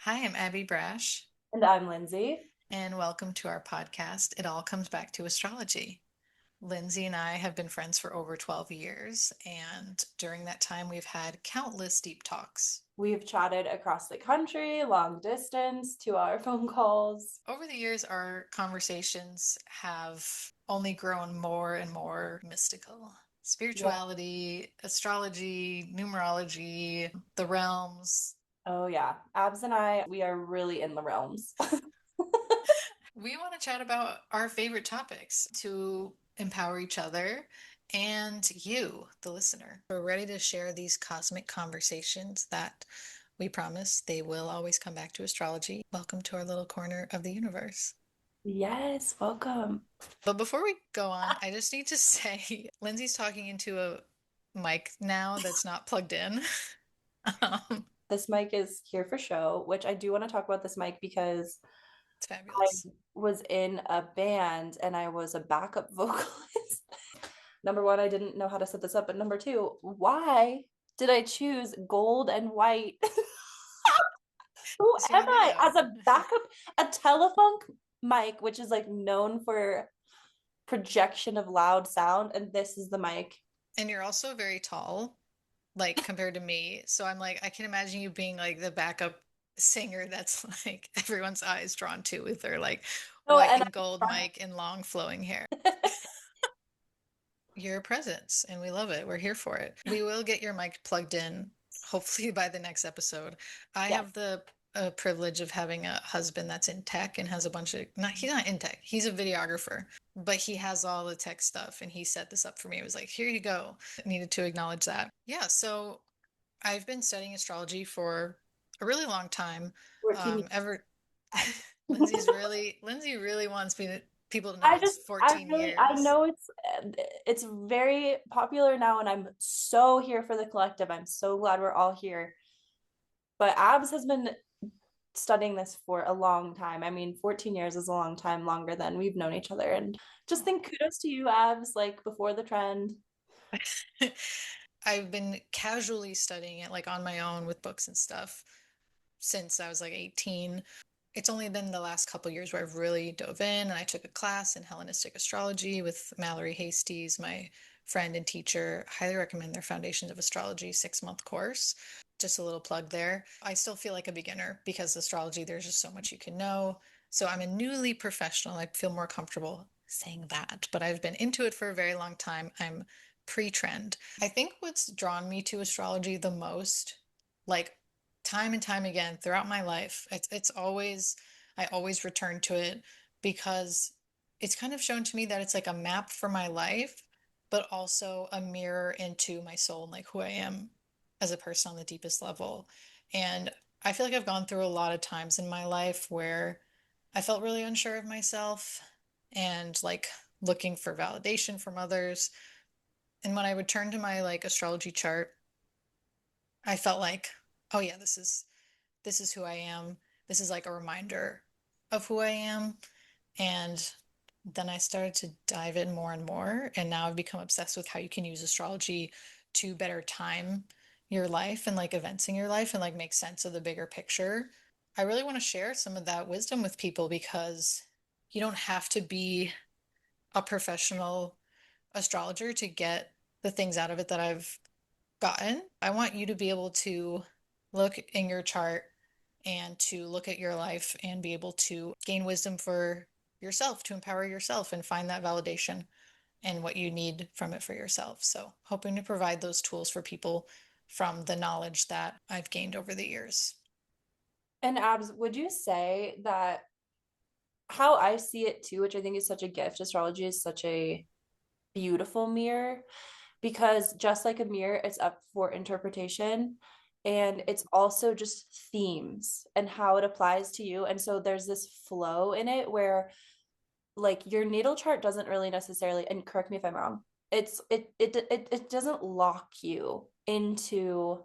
Hi, I'm Abbie Brash, And I'm Lindsay. and welcome to our podcast. It all comes back to astrology. Lindsay and I have been friends for over 12 years, and during that time, we've had countless deep talks. We've chatted across the country, long distance, 2-hour phone calls. Over the years, our conversations have only grown more and more mystical. Yeah. Spirituality, astrology, numerology, the realms. Oh, yeah. Abs and I, we are really in the realms. We want to chat about our favorite topics to empower each other and you, the listener. We're ready to share these cosmic conversations that we promise they will always come back to astrology. Welcome to our little corner of the universe. Yes, welcome. But before we go on, I just need to say Lindsay's talking into a mic now that's not plugged in. Um, This mic is here for show, which I do want to talk about this mic because it's I fabulous. was in a band and I was a backup vocalist. Number one, I didn't know how to set this up, but number two, why did I choose gold and white? Who So am you I know. as a backup, a telephone mic, which is like known for projection of loud sound, and this is the mic. And you're also very tall, like compared to me. So I'm like, I can imagine you being like the backup singer that's like everyone's eyes drawn to with their like Oh, white and and gold mic and long flowing hair. Your presence, and we love it. We're here for it. We will get your mic plugged in, hopefully by the next episode. I yeah, have the privilege of having a husband that's in tech and has a bunch of not he's not in tech, he's a videographer, but he has all the tech stuff and he set this up for me. It was like, here you go. I needed to acknowledge that. Yeah, so I've been studying astrology for a really long time. 14 years. Ever Lindsay really wants people to know I it's just, I 14 really, I years. know it's very popular now, and I'm so here for the collective. I'm so glad we're all here. But Abs has been studying this for a long time. I mean, 14 years is a long time, longer than we've known each other. And just think kudos to you, Abs, like before the trend. I've been casually studying it like on my own with books and stuff since I was like 18. It's only been the last couple years where I've really dove in and I took a class in Hellenistic astrology with Mallory Hastie's, my friend and teacher. Highly recommend their Foundations of Astrology 6-month course. Just a little plug there. I still feel like a beginner because astrology, there's just so much you can know. So I'm a newly professional. I feel more comfortable saying that, but I've been into it for a very long time. I'm pre-trend. I think what's drawn me to astrology the most, like time and time again throughout my life. It's always I always return to it because it's kind of shown to me that it's like a map for my life, but also a mirror into my soul and like who I am as a person on the deepest level. And I feel like I've gone through a lot of times in my life where I felt really unsure of myself and like looking for validation from others. And when I would turn to my like astrology chart, I felt like, oh yeah, this is who I am. This is like a reminder of who I am. And then I started to dive in more and more. And now I've become obsessed with how you can use astrology to better time your life and like events in your life and like make sense of the bigger picture. I really want to share some of that wisdom with people because you don't have to be a professional astrologer to get the things out of it that I've gotten. I want you to be able to look in your chart and to look at your life and be able to gain wisdom for yourself, to empower yourself and find that validation and what you need from it for yourself. So, hoping to provide those tools for people from the knowledge that I've gained over the years. And Abs, would you say that how I see it too, which I think is such a gift, astrology is such a beautiful mirror because just like a mirror, it's up for interpretation. And it's also just themes and how it applies to you. And so there's this flow in it where like your natal chart doesn't really necessarily, and correct me if I'm wrong, it doesn't lock you into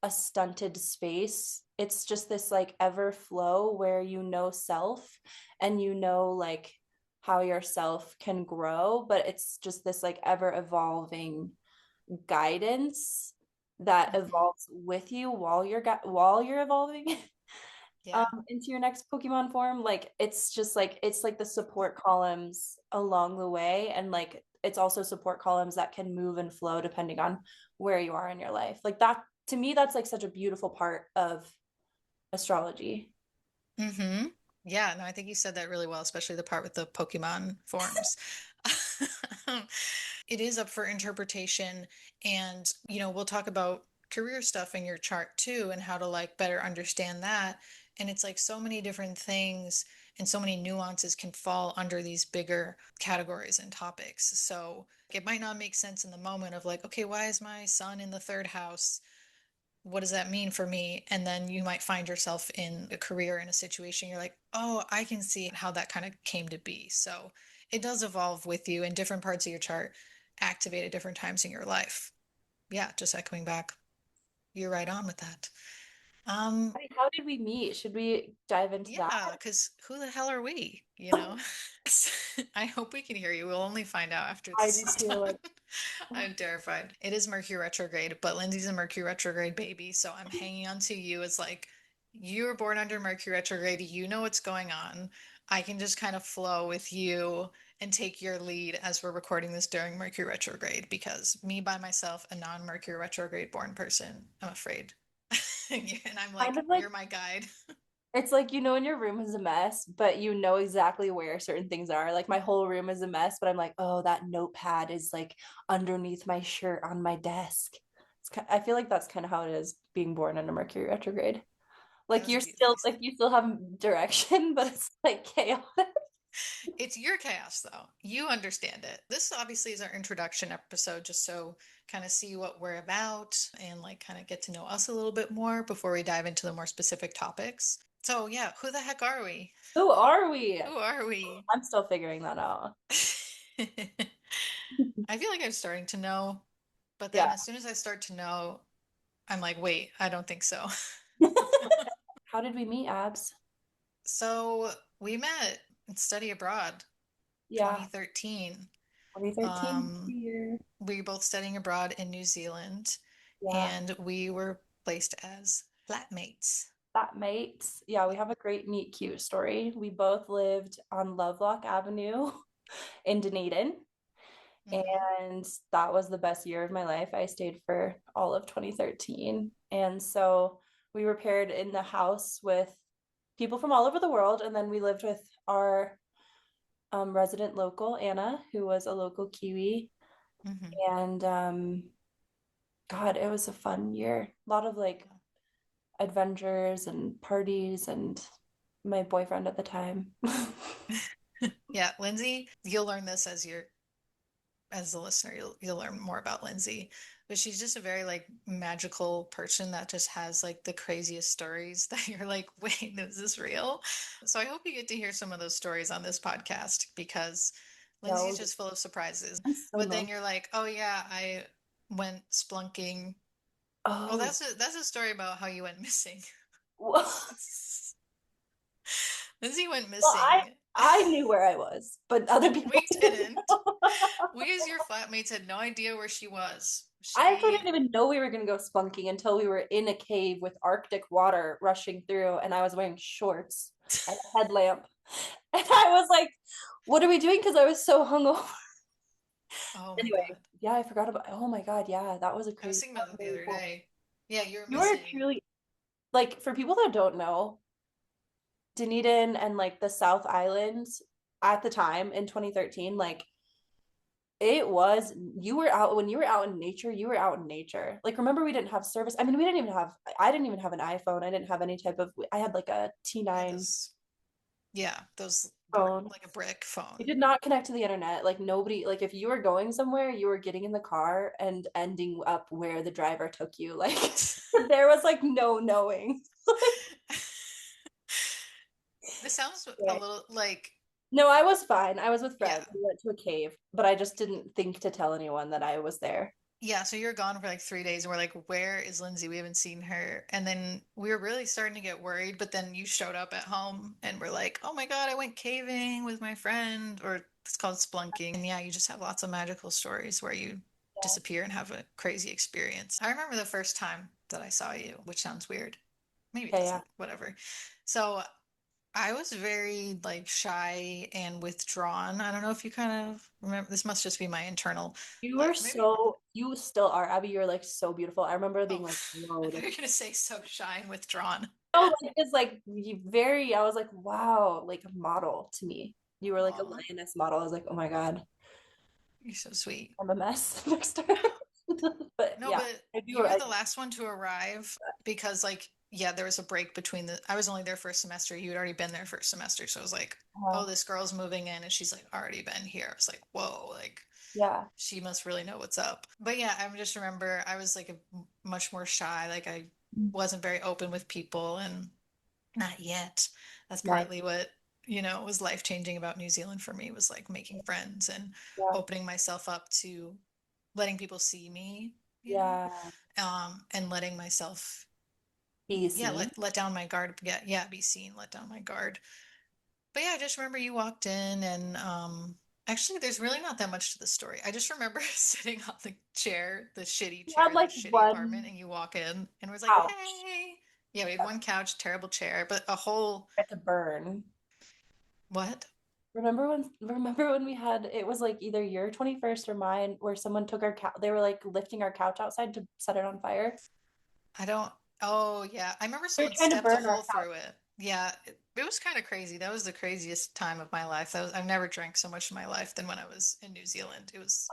a stunted space. It's just this like ever flow where you know self and you know like how yourself can grow, but it's just this like ever evolving guidance that Mhm. evolves with you while you're evolving. Yeah. into your next Pokemon form. Like it's like the support columns along the way, and like it's also support columns that can move and flow depending on where you are in your life. Like that to me, that's like such a beautiful part of astrology. Mm-hmm. Yeah, no, I think you said that really well, especially the part with the Pokemon forms. It is up for interpretation, and we'll talk about career stuff in your chart too, and how to like better understand that. And it's like so many different things and so many nuances can fall under these bigger categories and topics. So it might not make sense in the moment of like, okay, why is my sun in the third house? What does that mean for me? And then you might find yourself in a career in a situation you're like, oh, I can see how that kind of came to be. So it does evolve with you, and different parts of your chart activate at different times in your life. Yeah, just echoing back. You're right on with that. Um, I mean, how did we meet? Should we dive into that? yeah, because who the hell are we? I hope we can hear you. We'll only find out after I this do is too. done. Like, I'm terrified. It is Mercury retrograde, but Lindsay's a Mercury retrograde baby, so I'm hanging on to you as like you were born under Mercury retrograde. You know what's going on. I can just kind of flow with you and take your lead as we're recording this during Mercury retrograde because me by myself, a non-Mercury retrograde born person, I'm afraid. And I'm kind like, of like you're my guide. it's like you know when your room is a mess, but you know exactly where certain things are. Like my whole room is a mess, but I'm like, oh, that notepad is like underneath my shirt on my desk. I feel like that's kind of how it is being born in a Mercury retrograde. That Like was you're still beautifully said. like you still have direction, but it's like chaotic. It's your chaos, though. You understand it. This obviously is our introduction episode, just so kind of see what we're about and like kind of get to know us a little bit more before we dive into the more specific topics. So, yeah, who the heck are we? Who are we? Who are we? I'm still figuring that out. I feel like I'm starting to know, but then Yeah. as soon as I start to know, I'm like, wait, I don't think so. How did we meet, Abs? So, we met in study abroad Yeah, 2013. 2013 Um, year. we were both studying abroad in New Zealand, Yeah, and we were placed as flatmates. that mates. Yeah, we have a great meet cute story. We both lived on Lovelock Avenue in Dunedin, Hmm. and that was the best year of my life. I stayed for all of 2013. And so we were paired in the house with people from all over the world, and then we lived with our resident local, Anna, who was a local Kiwi. Hmm. And God, it was a fun year. A lot of like adventures and parties and my boyfriend at the time. Yeah, Lindsay, you'll learn this as a listener, you'll learn more about Lindsay. But she's just a very like magical person that just has like the craziest stories that you're like, wait, is this real? So I hope you get to hear some of those stories on this podcast because Lindsay's No, just full of surprises. I'm so But then nosy. you're like, oh yeah, I went splunking. Oh, Oh, that's a story about how you went missing. well, Lindsay went I missing. I knew where I was, but other people We didn't didn't. know. We as your flatmates had no idea where she was. I actually didn't She even know we were going to go spunking until we were in a cave with Arctic water rushing through, and I was wearing shorts and a headlamp. And I was like, what are we doing? Because I was so hungover. Oh my Anyway, God. yeah, I forgot about, oh my God, yeah, that was a I was crazy, thinking that about was that the really other cool. day. Yeah, you were You were missing. truly, like, for people that don't know, Dunedin and like the South Islands at the time in 2013, like, it was, you were out, when you were out in nature, you were out in nature. Like, remember, we didn't have service. I mean, we didn't even have, I didn't even have an iPhone. I didn't have any type of, I had like a I had T9 those, yeah, those phone. like a brick We phone. did not connect to the internet. Like nobody, like if you were going somewhere, you were getting in the car and ending up where the driver took you. Like there was like no knowing. This sounds a Right. little like, No, I was fine. I was with friends. yeah. We went to a cave, but I just didn't think to tell anyone that I was there. Yeah, so you're gone for like 3 days, and we're like, where is Lindsay? We haven't seen her. And then we were really starting to get worried, but then you showed up at home and we're like, oh my God, I went caving with my friend, or it's called splunking. And yeah, you just have lots of magical stories where you Yeah. disappear and have a crazy experience. I remember the first time that I saw you, which sounds weird. maybe it Okay, yeah. doesn't, whatever. So I was very like shy and withdrawn. I don't know if you kind of remember, this must just be my internal, You were but maybe, so, you still are, Abbie. You're like so beautiful. I remember oh, being like, I whoa, thought you were gonna say so shy and withdrawn. oh, like it's like you very, I was like, wow, like a model to me. You were like a Aw, lioness model. I was like, oh my God, you're so sweet. I'm a mess next to her. But No, yeah, but I do. you were the last one to arrive because, like, yeah, there was a break between I was only there first semester. You had already been there first semester. So I was like, oh, this girl's moving in and she's like already been here. I was like, whoa, like, yeah, she must really know what's up. But yeah, I just remember I was like much more shy. Like, I wasn't very open with people and not yet. That's nice. partly what, was life changing about New Zealand for me was like making friends and Yeah, opening myself up to letting people see me, yeah. and letting myself, Be yeah, seen. let down my guard. Yeah, yeah, be seen, let down my guard. But yeah, I just remember you walked in and actually there's really not that much to the story. I just remember sitting on the chair, the shitty You had chair, the like shitty apartment, one and you walk in and it was like, couch hey. Yeah, we had one couch, terrible chair, but a whole to burn. what? Remember when we had it was like either your 21st or mine where someone took our couch, they were like lifting our couch outside to set it on fire. I don't, oh yeah. I remember They were someone trying to stepped a burn our hole through it. Yeah, it was kind of crazy. That was the craziest time of my life. I've never drank so much in my life than when I was in New Zealand. It was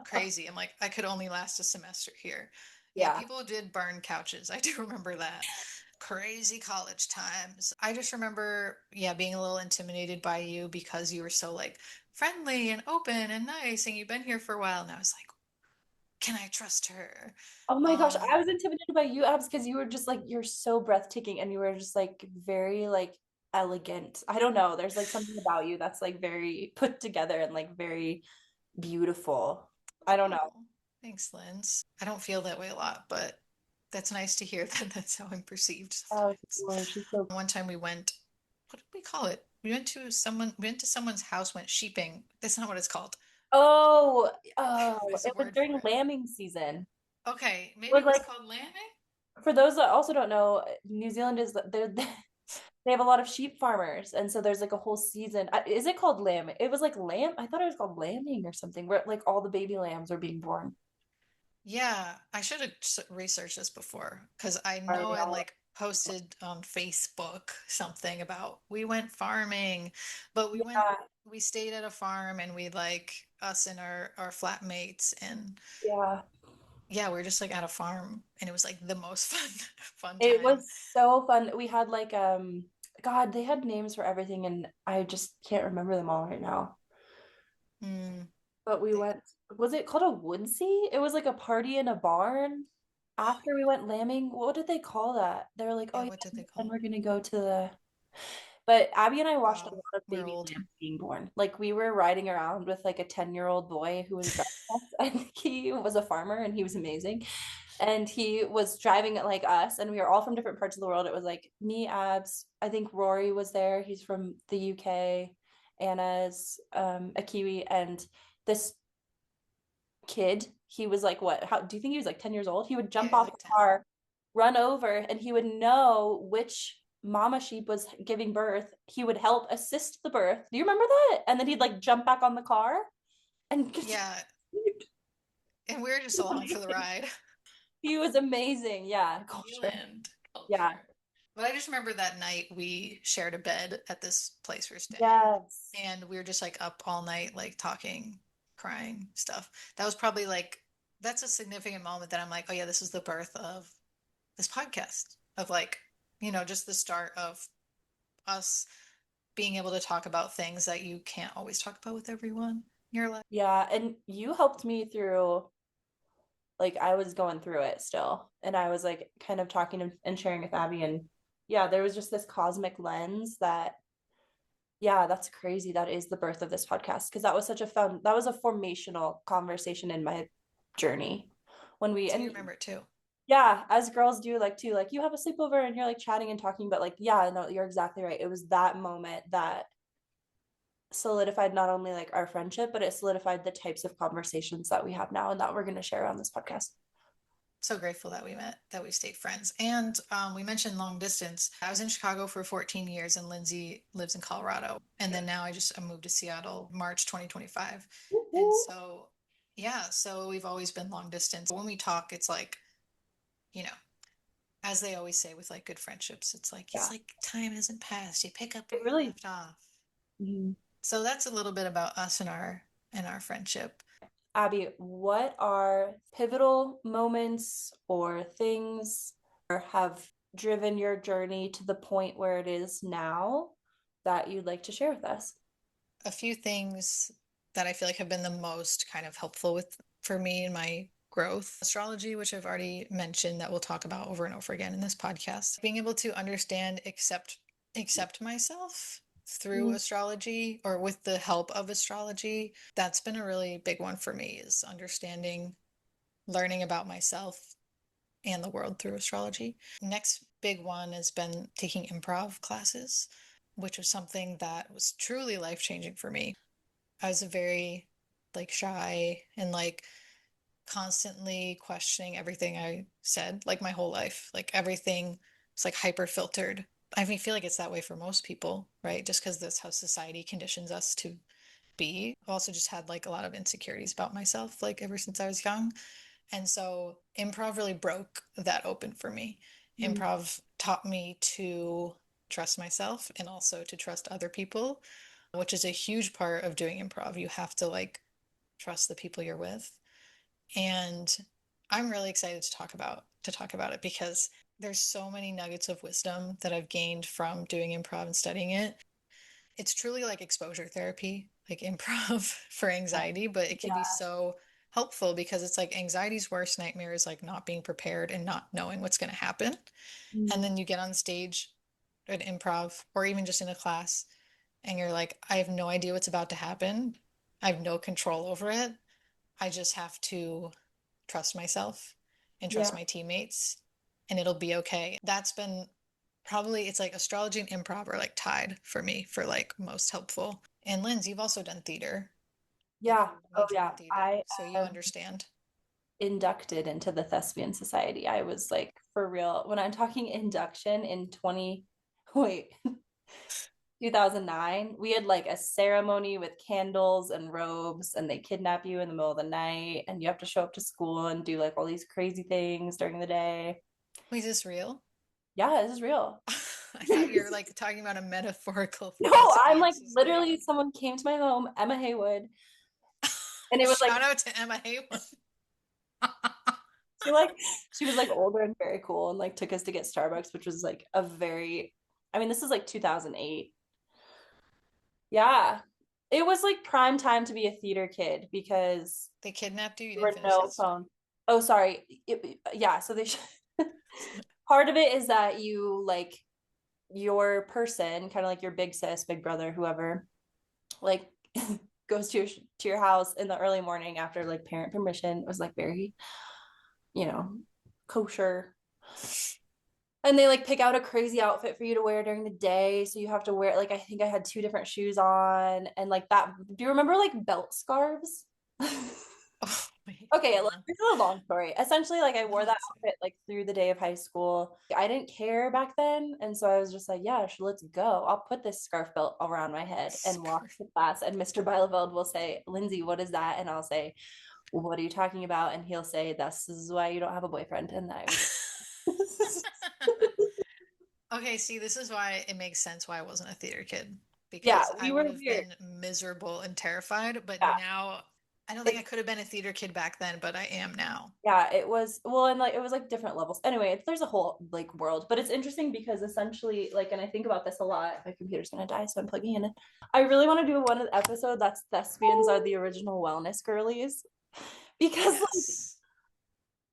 crazy. I'm like, I could only last a semester here. Yeah, Yeah. people did burn couches. I do remember that. Crazy college times. I just remember, yeah, being a little intimidated by you because you were so like friendly and open and nice and you've been here for a while. And I was like, can I trust her? Oh my gosh, I Um, was intimidated by you, Abs, because you were just like you're so breathtaking and you were just like very like elegant. I don't know. There's like something about you that's like very put together and like very beautiful. I don't know. oh, thanks, Linz. I don't feel that way a lot, but that's nice to hear that that's how I'm perceived Oh, sometimes. she's so. One time we went, what did we call it? We went to someone's house, went sheeping. That's not what it's called. Oh, oh, There's a it was word for during it. lambing season. Okay, It maybe was it was like called lambing? for those that also don't know, New Zealand is they have a lot of sheep farmers, and so there's like a whole season. Is it called lamb? It was like lamb. I thought it was called lambing or something, where like all the baby lambs are being born. Yeah, I should have researched this before because I know Already I all. like posted on Facebook something about we went farming, but Yeah, we stayed at a farm and we like us and our flatmates and yeah. yeah, we are just like at a farm and it was like the most fun It time. was so fun. We had like God, they had names for everything, and I just can't remember them all right now. Mm, But we they, went, was it called a woodsy? It was like a party in a barn oh after we went lambing. What did they call that? They were like, oh yeah, yeah, what did they and call we're it? gonna go to the. But Abby and I watched a Wow, lot of we're baby old. lambs being born. Like we were riding around with like a 10-year-old boy who was driving us. I think he was a farmer and he was amazing. And he was driving it like us, and we were all from different parts of the world. It was like me, Abs. I think Rory was there. He's from the UK. Anna's a Kiwi, and this kid, he was like, what? How do you think he was like 10 years old? He would Yeah, jump he's off like the 10. car, run over, and he would know which mama sheep was giving birth. He would help assist the birth. Do you remember that? And then he'd like jump back on the car and Yeah, and we are just along for the ride. he was amazing. Yeah, New culture. Zealand Yeah. culture. But I just remember that night we shared a bed at this place we are staying. Yes. And we were just like up all night, like talking, crying, stuff. That was probably like, that's a significant moment that I'm like, oh yeah, this is the birth of this podcast, of like, just the start of us being able to talk about things that you can't always talk about with everyone in your life. Yeah, and you helped me through like I was going through it still, and I was like kind of talking and sharing with Abby, and yeah, there was just this cosmic lens that yeah, that's crazy. That is the birth of this podcast because that was such a fun, that was a formational conversation in my journey when we, So you and remember it too. yeah, as girls do, like too, like you have a sleepover and you're like chatting and talking, but like, yeah, no, you're exactly right. It was that moment that solidified not only like our friendship, but it solidified the types of conversations that we have now and that we're going to share on this podcast. So grateful that we met, that we stayed friends. And we mentioned long distance. I was in Chicago for 14 years and Lindsay lives in Colorado. And then now I moved to Seattle March 2025. And Woo-hoo. so, yeah, so we've always been long distance. When we talk, it's like, you know, as they always say with like good friendships, it's Yeah, like time hasn't passed. You pick up it where you really. left off. Mhm. So that's a little bit about us and our friendship. Abbie, what are pivotal moments or things or have driven your journey to the point where it is now that you'd like to share with us? A few things that I feel like have been the most kind of helpful with for me in my growth. Astrology, which I've already mentioned that we'll talk about over and over again in this podcast. Being able to understand, accept myself through Mm, astrology or with the help of astrology. That's been a really big one for me is understanding, learning about myself and the world through astrology. Next big one has been taking improv classes, which was something that was truly life changing for me. I was a very like shy and like constantly questioning everything I said, like my whole life. Like everything was like hyper filtered. I mean, I feel like it's that way for most people, right? Just because that's how society conditions us to be. I also just had like a lot of insecurities about myself, like ever since I was young. And so improv really broke that open for me. mm, Improv taught me to trust myself and also to trust other people, which is a huge part of doing improv. You have to like trust the people you're with. And I'm really excited to talk about it because there's so many nuggets of wisdom that I've gained from doing improv and studying it. It's truly like exposure therapy, like improv for anxiety, but it can be yeah. so helpful because it's like anxiety's worst nightmare is like not being prepared and not knowing what's going to happen. And Mm, then you get on stage at improv or even just in a class and you're like, I have no idea what's about to happen. I have no control over it. I just have to trust myself and trust yeah. my teammates and it'll be okay. That's been probably it's like astrology and improv are like tied for me for like most helpful. And Linz, you've also done theater. Like Yeah. you Oh, majored in yeah. theater, I so you am understand. inducted into the Thespian Society. I was like, for real. When I'm talking induction in wait, 2009, we had like a ceremony with candles and robes, and they kidnap you in the middle of the night, and you have to show up to school and do like all these crazy things during the day. Wait, is this real? Yeah, this is real. I thought you were like talking about a metaphorical No, I'm thespian like literally society. someone came to my home, Emma Haywood, and it was like Shout out to Emma Haywood. she like she was like older and very cool and like took us to get Starbucks, which was like a very I mean, this is like 2008. Yeah. It was like prime time to be a theater kid because They kidnapped you. You there didn't were finish no that story. phones. Oh, sorry. Yeah, so part of it is that you like your person, kind of like your big sis, big brother, whoever, like goes to your house in the early morning after like parent permission. It was like very, you know, kosher. And they like pick out a crazy outfit for you to wear during the day. So you have to wear like I think I had two different shoes on and like that. Do you remember like belt scarves? Oh, wait, Okay, hold like, on. this is a long story. Essentially, like I wore No, that it's outfit like through the day of high school. I didn't care back then, and so I was just like, "Yeah, let's go. I'll put this scarf belt around my head and walk scarf. to class." And Mr. Bielefeld will say, "Lindsay, what is that?" And I'll say, "What are you talking about?" And he'll say, "This is why you don't have a boyfriend." And I was, Okay, see, this is why it makes sense why I wasn't a theater kid yeah, because I we would were have weird. been miserable and terrified. But Yeah, now, I don't think I it could have been a theater kid back then, but I am now. yeah, it was well, and like it was like different levels. Anyway, there's a whole like world, but it's interesting because essentially, like, and I think about this a lot. My computer's gonna die, so I'm plugging in it. I really want to do one episode that's thespians are the original wellness girlies because like Yes.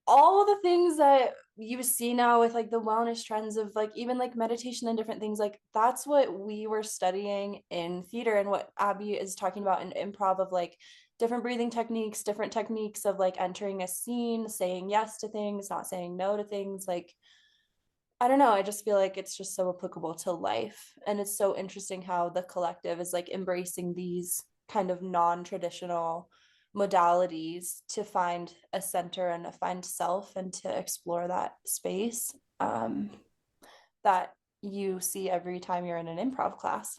all the things that you see now with like the wellness trends of like even like meditation and different things, like that's what we were studying in theater and what Abbie is talking about in improv of like different breathing techniques, different techniques of like entering a scene, saying yes to things, not saying no to things. Like, I don't know. I just feel like it's just so applicable to life. And it's so interesting how the collective is like embracing these kind of non traditional modalities to find a center and to find self and to explore that space that you see every time you're in an improv class.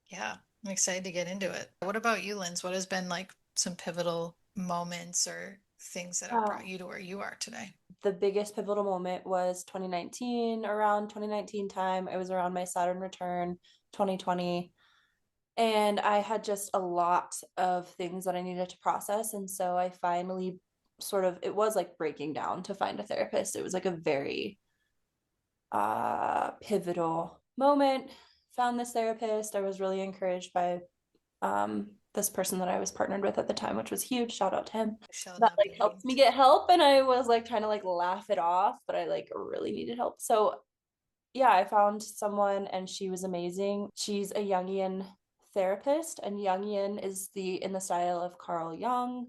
Yeah, I'm excited to get into it. What about you, Linz? What has been like some pivotal moments or things that have Uh, brought you to where you are today? the biggest pivotal moment was 2019, around 2019 time. It was around my Saturn return, 2020. And I had just a lot of things that I needed to process. And so I finally sort of, it was like breaking down to find a therapist. It was like a very pivotal moment. Found this therapist. I was really encouraged by this person that I was partnered with at the time, which was huge. Shout out to him. Shall That not like be helped me named. get help, and I was like trying to like laugh it off, but I like really needed help. So yeah, I found someone and she was amazing. She's a Jungian therapist, and Jungian is the in the style of Carl Jung.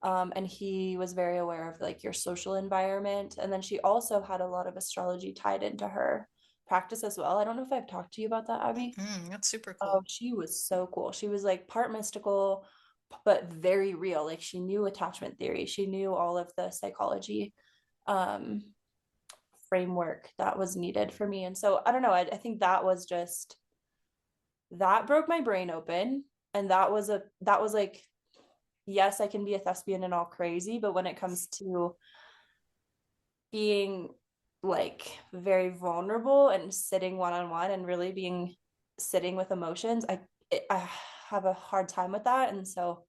And he was very aware of like your social environment. And then she also had a lot of astrology tied into her practice as well. I don't know if I've talked to you about that, Abby. That's super Oh, cool. she was so cool. She was like part mystical, but very real. Like she knew attachment theory. She knew all of the psychology um framework that was needed for me. And so I don't know, I think that was just that broke my brain open. And that was like, yes, I can be a thespian and all crazy, but when it comes to being like very vulnerable and sitting one on one and really being sitting with emotions, I have a hard time with that. And so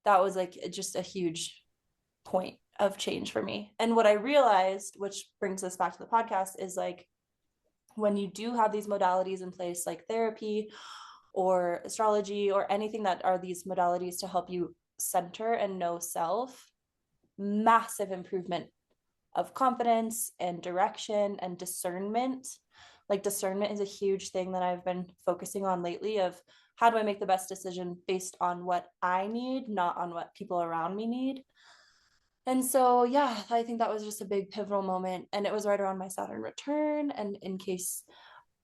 that was like just a huge point of change for me. And what I realized, which brings us back to the podcast, is like when you do have these modalities in place, like therapy or astrology or anything that are these modalities to help you center and know self, massive improvement of confidence and direction and discernment. Like discernment is a huge thing that I've been focusing on lately of how do I make the best decision based on what I need, not on what people around me need. And so, yeah, I think that was just a big pivotal moment. And it was right around my Saturn return. And in case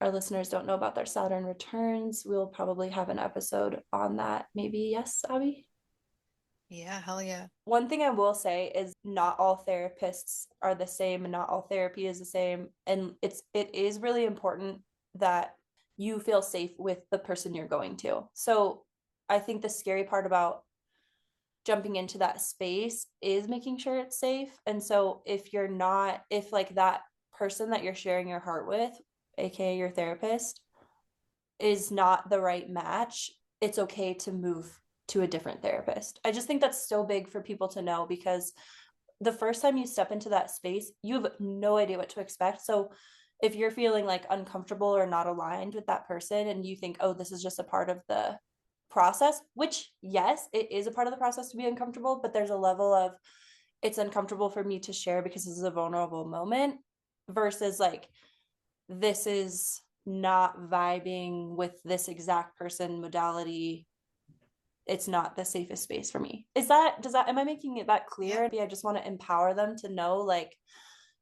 our listeners don't know about their Saturn returns, we'll probably have an episode on that. Maybe, yes, Abby? Yeah, hell yeah. One thing I will say is not all therapists are the same and not all therapy is the same. And it is really important that you feel safe with the person you're going to. So I think the scary part about jumping into that space is making sure it's safe. And so if you're not, if like that person that you're sharing your heart with, aka your therapist, is not the right match, it's okay to move to a different therapist. I just think that's so big for people to know because the first time you step into that space, you have no idea what to expect. So if you're feeling like uncomfortable or not aligned with that person and you think, oh, this is just a part of the process, which yes, it is a part of the process to be uncomfortable, but there's a level of it's uncomfortable for me to share because this is a vulnerable moment versus like this is not vibing with this exact person modality. It's not the safest space for me. Does that, am I making it that Yeah. clear? I just want to empower them to know like,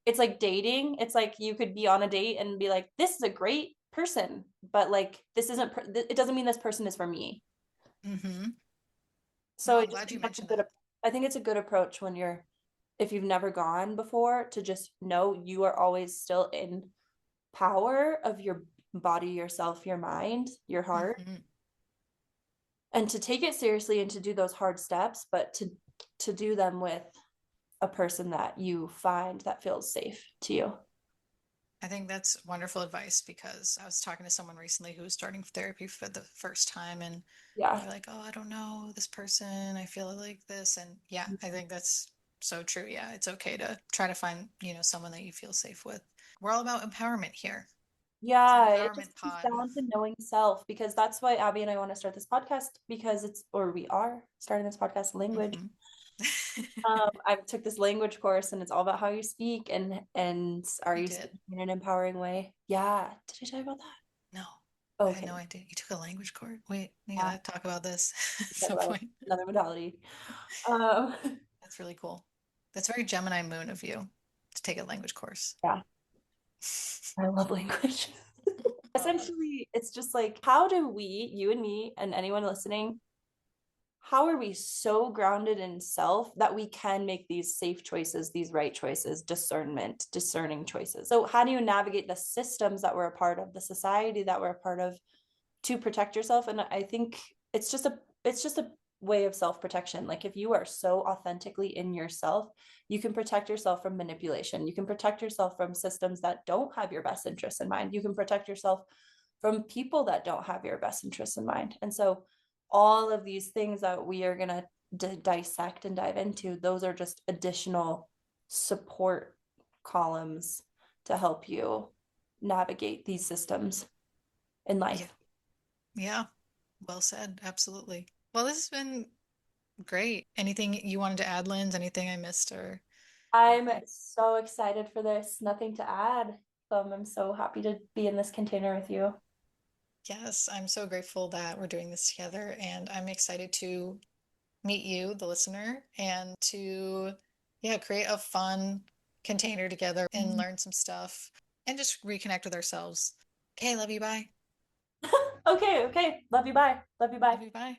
it's like dating. It's like you could be on a date and be like, this is a great person, but like, it doesn't mean this person is for me. Mm-hmm. So No, I I'm just glad you think that's a mentioned good, that. I think it's a good approach when if you've never gone before to just know you are always still in power of your body, yourself, your mind, your heart, Mm-hmm. and to take it seriously and to do those hard steps, but to do them with a person that you find that feels safe to you. I think that's wonderful advice because I was talking to someone recently who was starting therapy for the first time and Yeah. they're like, "Oh, I don't know this person. I feel like this." And yeah, I think that's so true. Yeah, it's okay to try to find, someone that you feel safe with. We're all about empowerment here. It's an Yeah, it just empowerment comes pod. down to knowing self because that's why Abby and I want to start this podcast because or we are starting this podcast language. Hmm. I took this language course and it's all about how you speak and are You you did? speaking in an empowering way? Yeah. Did I tell you about that? No, I had no Okay. idea. You took a language course. Wait, we Yeah, gotta talk about this at talk some about point. another modality. Um, That's really cool. That's very Gemini moon of you to take a language course. yeah, I love language. Oh, Essentially, it's just like, how do we, you and me, and anyone listening, how are we so grounded in self that we can make these safe choices, these right choices, discernment, discerning choices? So, how do you navigate the systems that we're a part of, the society that we're a part of to protect yourself? And I think it's just a way of self-protection. Like if you are so authentically in yourself, you can protect yourself from manipulation. You can protect yourself from systems that don't have your best interests in mind. You can protect yourself from people that don't have your best interests in mind. And so all of these things that we are going to dissect and dive into, those are just additional support columns to help you navigate these systems in Yeah. life. Yeah. Well said. Absolutely. Well, this has been great. Anything you wanted to add, Linz? Anything I missed or I'm anything? so excited for this. Nothing to add. I'm so happy to be in this container with you. Yes, I'm so grateful that we're doing this together, and I'm excited to meet you, the listener, and to, yeah, create a fun container together and learn some stuff and just reconnect with ourselves. Okay, love you. Bye. Okay, okay. Love you. Bye. Love you. Love Bye. you. Bye.